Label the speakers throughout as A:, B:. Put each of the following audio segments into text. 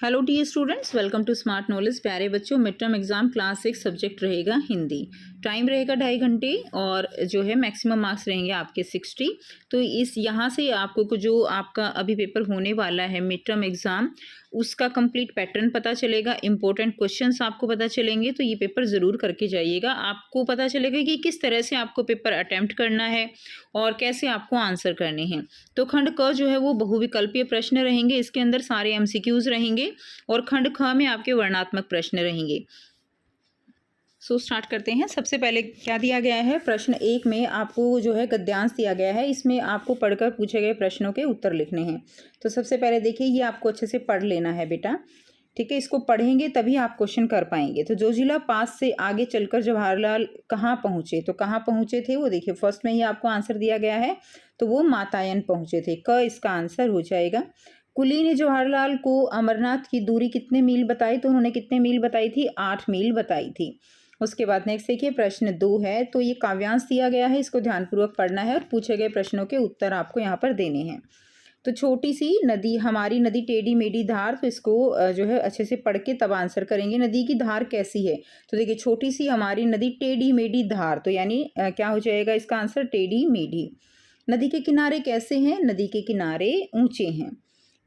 A: Hello dear students, welcome to smart knowledge. प्यारे बच्चों, mid term exam class 6 subject रहेगा Hindi. Time रहेगा 2.5 घंटे और जो है मैक्सिमम मार्क्स रहेंगे आपके 60। तो इस यहाँ से आपको जो आपका अभी पेपर होने वाला है मिड टर्म एग्ज़ाम, उसका कंप्लीट पैटर्न पता चलेगा, इंपॉर्टेंट क्वेश्चंस आपको पता चलेंगे। तो ये पेपर ज़रूर करके जाइएगा, आपको पता चलेगा कि किस तरह से आपको पेपर अटैम्प्ट करना है और कैसे आपको आंसर करने हैं। तो खंड क जो है वो बहुविकल्पीय प्रश्न रहेंगे, इसके अंदर सारे एमसीक्यूज रहेंगे और खंड ख में आपके वर्णात्मक प्रश्न रहेंगे। स्टार्ट करते हैं। सबसे पहले क्या दिया गया है, प्रश्न 1 में आपको जो है गद्यांश दिया गया है, इसमें आपको पढ़कर पूछे गए प्रश्नों के उत्तर लिखने हैं। तो सबसे पहले देखिए, ये आपको अच्छे से पढ़ लेना है बेटा, ठीक है। इसको पढ़ेंगे तभी आप क्वेश्चन कर पाएंगे। तो जोजिला पास से आगे चलकर जवाहरलाल कहाँ पहुँचे, तो कहाँ पहुँचे थे वो देखिए, फर्स्ट में ही आपको आंसर दिया गया है, तो वो मातायन पहुँचे थे। क इसका आंसर हो जाएगा। कुली ने जवाहरलाल को अमरनाथ की दूरी कितने मील बताई, तो उन्होंने कितने मील बताई थी, 8 मील बताई थी। उसके बाद नेक्स्ट देखिए, प्रश्न 2 है, तो ये काव्यांश दिया गया है, इसको ध्यानपूर्वक पढ़ना है और पूछे गए प्रश्नों के उत्तर आपको यहाँ पर देने हैं। तो छोटी सी नदी, हमारी नदी टेढ़ी मेढ़ी धार, तो इसको जो है अच्छे से पढ़ के तब आंसर करेंगे। नदी की धार कैसी है, तो देखिए छोटी सी हमारी नदी टेढ़ी मेढ़ी धार, तो यानी क्या हो जाएगा इसका आंसर, टेढ़ी मेढ़ी। नदी के किनारे कैसे हैं, नदी के किनारे ऊंचे हैं।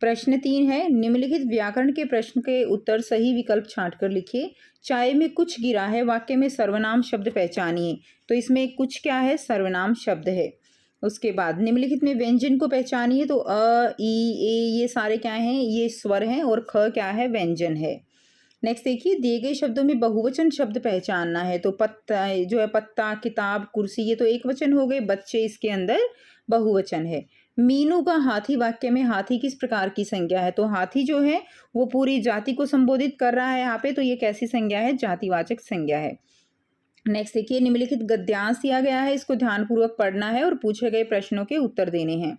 A: प्रश्न 3 है, निम्नलिखित व्याकरण के प्रश्न के उत्तर सही विकल्प छांटकर लिखिए। चाय में कुछ गिरा है, वाक्य में सर्वनाम शब्द पहचानिए। तो इसमें कुछ क्या है, सर्वनाम शब्द है। उसके बाद निम्नलिखित में व्यंजन को पहचानिए, तो अ, ई, ए ये सारे क्या हैं, ये स्वर हैं और ख क्या है, व्यंजन है। नेक्स्ट देखिए, दिए गए शब्दों में बहुवचन शब्द पहचानना है। तो पत्ता जो है, पत्ता, किताब, कुर्सी, ये तो एक वचन हो गए, बच्चे इसके अंदर बहुवचन है। मीनू का हाथी वाक्य में हाथी किस प्रकार की संज्ञा है, तो हाथी जो है वो पूरी जाति को संबोधित कर रहा है यहाँ पे, तो ये कैसी संज्ञा है, जातिवाचक संज्ञा है। नेक्स्ट देखिए, निम्नलिखित गद्यांश दिया गया है, इसको ध्यानपूर्वक पढ़ना है और पूछे गए प्रश्नों के उत्तर देने हैं।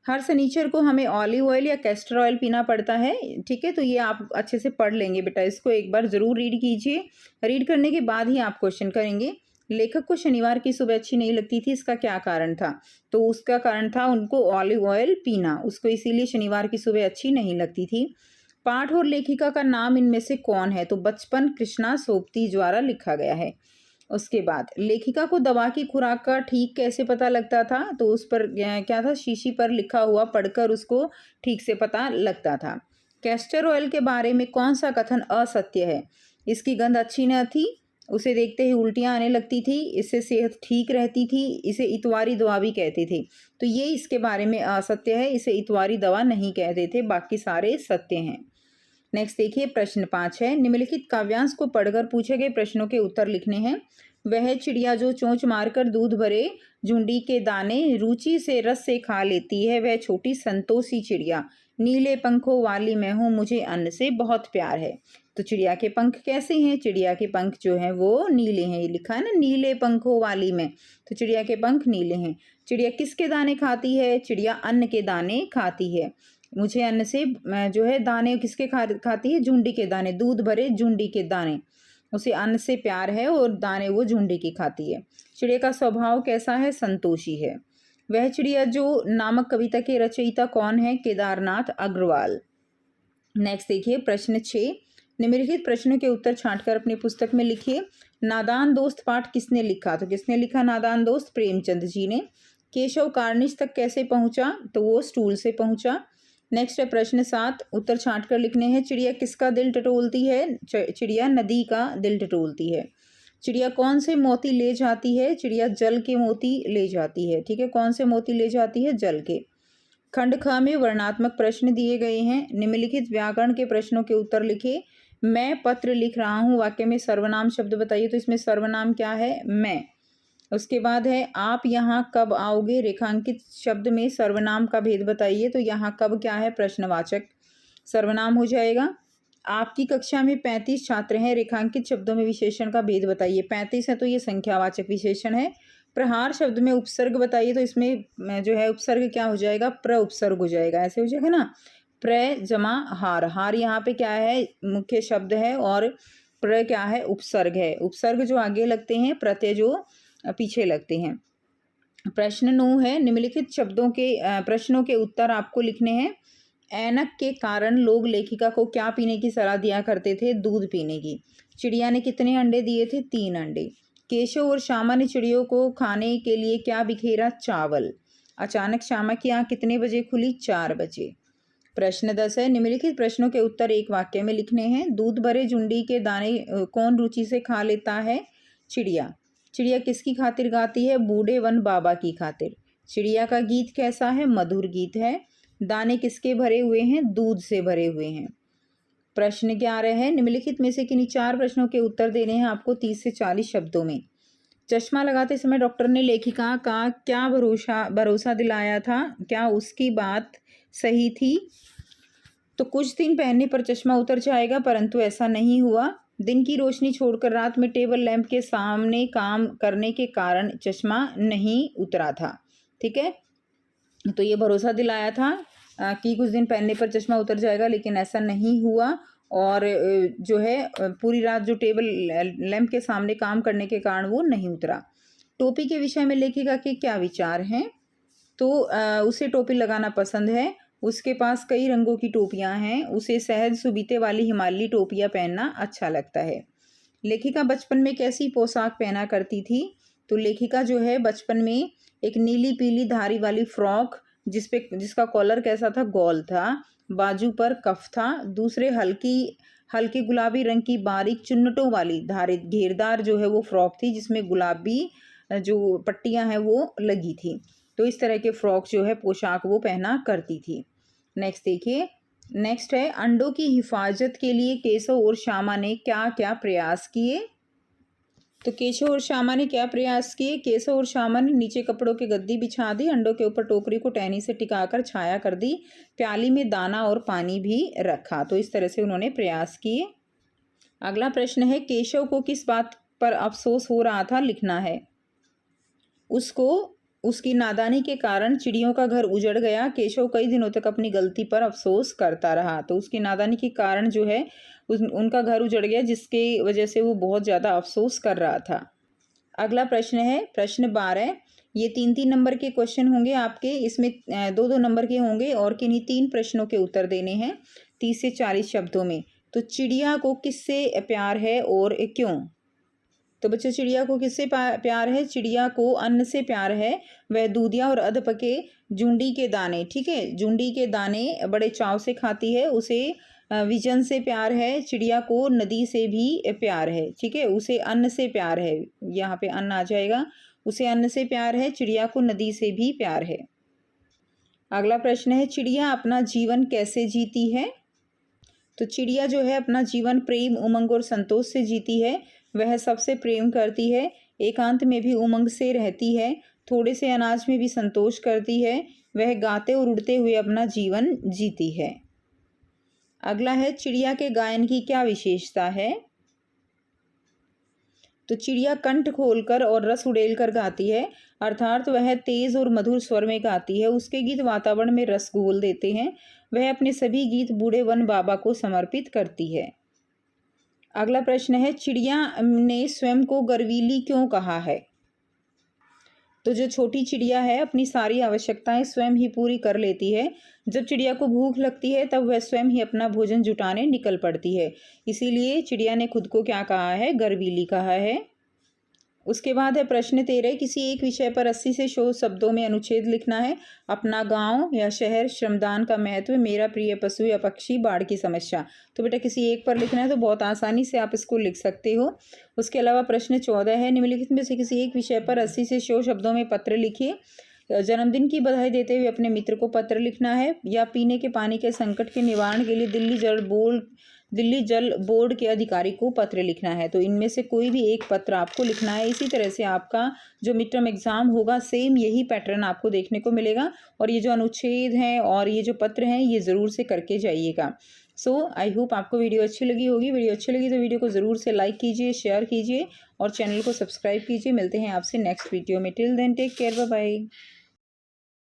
A: हर शनिचर को हमें ऑलिव ऑयल या कैस्टर ऑयल पीना पड़ता है, ठीक है। तो ये आप अच्छे से पढ़ लेंगे बेटा, इसको एक बार जरूर रीड कीजिए। रीड करने के बाद ही आप क्वेश्चन करेंगे। लेखक को शनिवार की सुबह अच्छी नहीं लगती थी, इसका क्या कारण था, तो उसका कारण था उनको ऑलिव ऑयल पीना, उसको इसीलिए शनिवार की सुबह अच्छी नहीं लगती थी। पाठ और लेखिका का नाम इनमें से कौन है, तो बचपन कृष्णा सोबती द्वारा लिखा गया है। उसके बाद लेखिका को दवा की खुराक का ठीक कैसे पता लगता था, तो उस पर क्या था, शीशी पर लिखा हुआ पढ़कर उसको ठीक से पता लगता था। कैस्टर ऑयल के बारे में कौन सा कथन असत्य है, इसकी गंध अच्छी न थी, उसे देखते ही उल्टियाँ आने लगती थी, इससे सेहत ठीक रहती थी, इसे इतवारी दवा भी कहते थे। तो ये इसके बारे में असत्य है, इसे इतवारी दवा नहीं कहते थे, बाकी सारे सत्य हैं। नेक्स्ट देखिए, प्रश्न 5 है, निम्नलिखित काव्यांश को पढ़कर पूछे गए प्रश्नों के उत्तर लिखने हैं। वह चिड़िया जो चोंच मारकर दूध भरे झुंडी के दाने रुचि से रस से खा लेती है, वह छोटी संतोषी चिड़िया। नीले पंखों वाली मैं हूँ, मुझे अन्न से बहुत प्यार है। तो चिड़िया के पंख कैसे हैं, चिड़िया के पंख जो हैं वो नीले हैं, ये लिखा है ना, नीले पंखों वाली मैं, तो चिड़िया के पंख नीले हैं। चिड़िया किसके दाने खाती है, चिड़िया अन्न के दाने खाती है। मुझे अन्न से जो है दाने किसके खाती है, झुंडी के दाने, दूध भरे झुंडी के दाने, उसे अन्न से प्यार है और दाने वो झुंडी की खाती है। चिड़िया का स्वभाव कैसा है, संतोषी है। वह चिड़िया जो नामक कविता के रचयिता कौन है, केदारनाथ अग्रवाल। नेक्स्ट देखिए, प्रश्न 6, निम्नलिखित प्रश्नों के उत्तर छांटकर अपनी पुस्तक में लिखिए। नादान दोस्त पाठ किसने लिखा, तो किसने लिखा नादान दोस्त, प्रेमचंद जी ने। केशव कार्निश तक कैसे पहुंचा, तो वो स्टूल से पहुंचा। नेक्स्ट है प्रश्न 7, उत्तर छांट कर लिखने हैं। चिड़िया किसका दिल टटोलती है, चिड़िया नदी का दिल टटोलती है। चिड़िया कौन से मोती ले जाती है, चिड़िया जल के मोती ले जाती है, ठीक है। कौन से मोती ले जाती है, जल के। खंड ख में वर्णात्मक प्रश्न दिए गए हैं, निम्नलिखित व्याकरण के प्रश्नों के उत्तर लिखे। मैं पत्र लिख रहा हूँ, वाक्य में सर्वनाम शब्द बताइए, तो इसमें सर्वनाम क्या है, मैं। उसके बाद है, आप यहाँ कब आओगे, रेखांकित शब्द में सर्वनाम का भेद बताइए, तो यहाँ कब क्या है, प्रश्नवाचक सर्वनाम हो जाएगा। आपकी कक्षा में 35 छात्र हैं, रेखांकित शब्दों में विशेषण का भेद बताइए। 35 है तो ये संख्यावाचक विशेषण है। प्रहार शब्द में उपसर्ग बताइए, तो इसमें जो है उपसर्ग क्या हो जाएगा, प्र उपसर्ग हो जाएगा, ऐसे हो जाएगा ना, प्र जमा हार, हार यहाँ पे क्या है, मुख्य शब्द है, और प्र क्या है, उपसर्ग है। उपसर्ग जो आगे लगते हैं, प्रत्यय जो पीछे लगते हैं। प्रश्न 9 है, निम्नलिखित शब्दों के प्रश्नों के उत्तर आपको लिखने हैं। ऐनक के कारण लोग लेखिका को क्या पीने की सलाह दिया करते थे? दूध पीने की। चिड़िया ने कितने अंडे दिए थे? 3 अंडे। केशव और श्यामा ने चिड़ियों को खाने के लिए क्या बिखेरा? चावल। अचानक श्यामा की आँख कितने बजे खुली? 4 बजे। प्रश्न 10 है, निम्नलिखित प्रश्नों के उत्तर एक वाक्य में लिखने हैं। दूध भरे जुंडी के दाने कौन रुचि से खा लेता है? चिड़िया। चिड़िया किसकी खातिर गाती है? बूढ़े वन बाबा की खातिर। चिड़िया का गीत कैसा है? मधुर गीत है। दाने किसके भरे हुए हैं? दूध से भरे हुए हैं। प्रश्न 11 है, निम्नलिखित में से किन्हीं 4 प्रश्नों के उत्तर देने हैं आपको 30 से 40 शब्दों में। चश्मा लगाते समय डॉक्टर ने लेखिका का क्या भरोसा दिलाया था? क्या उसकी बात सही थी? तो कुछ दिन पहनने पर चश्मा उतर जाएगा, परंतु ऐसा नहीं हुआ। दिन की रोशनी छोड़कर रात में टेबल लैंप के सामने काम करने के कारण चश्मा नहीं उतरा था। ठीक है, तो ये भरोसा दिलाया था कि कुछ दिन पहनने पर चश्मा उतर जाएगा, लेकिन ऐसा नहीं हुआ। और जो है पूरी रात जो टेबल लैंप के सामने काम करने के कारण वो नहीं उतरा। टोपी के विषय में लेखिका के क्या विचार हैं? तो उसे टोपी लगाना पसंद है। उसके पास कई रंगों की टोपियां हैं। उसे सहज सुबीते वाली हिमालयी टोपियां पहनना अच्छा लगता है। लेखिका बचपन में कैसी पोशाक पहना करती थी? तो लेखिका जो है बचपन में एक नीली पीली धारी वाली फ्रॉक, जिसका कॉलर कैसा था? गोल था। बाजू पर कफ था। दूसरे हल्के गुलाबी रंग की बारीक चुन्नटों वाली धारित घेरदार जो है वो फ्रॉक थी, जिसमें गुलाबी जो पट्टियां हैं वो लगी थी। तो इस तरह के फ्रॉक जो है पोशाक वो पहना करती थी। नेक्स्ट देखिए, नेक्स्ट है, अंडों की हिफाजत के लिए केशव और श्यामा ने क्या क्या प्रयास किए? तो केशव और श्यामा ने क्या प्रयास किए? केशव और श्यामा ने नीचे कपड़ों की गद्दी बिछा दी, अंडों के ऊपर टोकरी को टहनी से टिकाकर छाया कर दी, प्याली में दाना और पानी भी रखा। तो इस तरह से उन्होंने प्रयास किए। अगला प्रश्न है, केशव को किस बात पर अफसोस हो रहा था? लिखना है। उसकी नादानी के कारण चिड़ियों का घर उजड़ गया। केशव कई दिनों तक अपनी गलती पर अफसोस करता रहा। तो उसकी नादानी के कारण जो है उनका घर उजड़ गया, जिसके वजह से वो बहुत ज़्यादा अफसोस कर रहा था। अगला प्रश्न है, प्रश्न 12। ये 3-3 नंबर के क्वेश्चन होंगे आपके। इसमें 2-2 नंबर के होंगे और किन्हीं 3 प्रश्नों के उत्तर देने हैं 30 से 40 शब्दों में। तो चिड़िया को किससे प्यार है और क्यों? तो बच्चों, चिड़िया को किससे प्यार है? चिड़िया को अन्न से प्यार है। वह दूधिया और अधपके जुंडी के दाने, ठीक है, जुंडी के दाने बड़े चाव से खाती है। उसे विजन से प्यार है। चिड़िया को नदी से भी प्यार है। ठीक है, उसे अन्न से प्यार है। यहाँ पे अन्न आ जाएगा। उसे अन्न से प्यार है। चिड़िया को नदी से भी प्यार है। अगला प्रश्न है, चिड़िया अपना जीवन कैसे जीती है? तो चिड़िया जो है अपना जीवन प्रेम, उमंग और संतोष से जीती है। वह सबसे प्रेम करती है। एकांत में भी उमंग से रहती है। थोड़े से अनाज में भी संतोष करती है। वह गाते और उड़ते हुए अपना जीवन जीती है। अगला है, चिड़िया के गायन की क्या विशेषता है? तो चिड़िया कंठ खोलकर और रस उड़ेलकर गाती है, अर्थात वह तेज और मधुर स्वर में गाती है। उसके गीत वातावरण में रस घोल देते हैं। वह अपने सभी गीत बूढ़े वन बाबा को समर्पित करती है। अगला प्रश्न है, चिड़िया ने स्वयं को गर्वीली क्यों कहा है? तो जो छोटी चिड़िया है अपनी सारी आवश्यकताएं स्वयं ही पूरी कर लेती है। जब चिड़िया को भूख लगती है तब वह स्वयं ही अपना भोजन जुटाने निकल पड़ती है। इसीलिए चिड़िया ने खुद को क्या कहा है? गर्वीली कहा है। उसके बाद है प्रश्न 13। किसी एक विषय पर 80 से 100 शब्दों में अनुच्छेद लिखना है। अपना गांव या शहर, श्रमदान का महत्व, मेरा प्रिय पशु या पक्षी, बाढ़ की समस्या। तो बेटा किसी एक पर लिखना है, तो बहुत आसानी से आप इसको लिख सकते हो। उसके अलावा प्रश्न 14 है, निम्नलिखित में से किसी एक विषय पर 80 से 100 शब्दों में पत्र लिखिए। जन्मदिन की बधाई देते हुए अपने मित्र को पत्र लिखना है, या पीने के पानी के संकट के निवारण के लिए दिल्ली जल बोर्ड के अधिकारी को पत्र लिखना है। तो इनमें से कोई भी एक पत्र आपको लिखना है। इसी तरह से आपका जो मिड टर्म एग्जाम होगा, सेम यही पैटर्न आपको देखने को मिलेगा। और ये जो अनुच्छेद हैं और ये जो पत्र हैं, ये ज़रूर से करके जाइएगा। सो आई होप आपको वीडियो अच्छी लगी होगी। वीडियो अच्छी लगी तो वीडियो को ज़रूर से लाइक कीजिए, शेयर कीजिए और चैनल को सब्सक्राइब कीजिए। मिलते हैं आपसे नेक्स्ट वीडियो में। Till then take care, bye bye.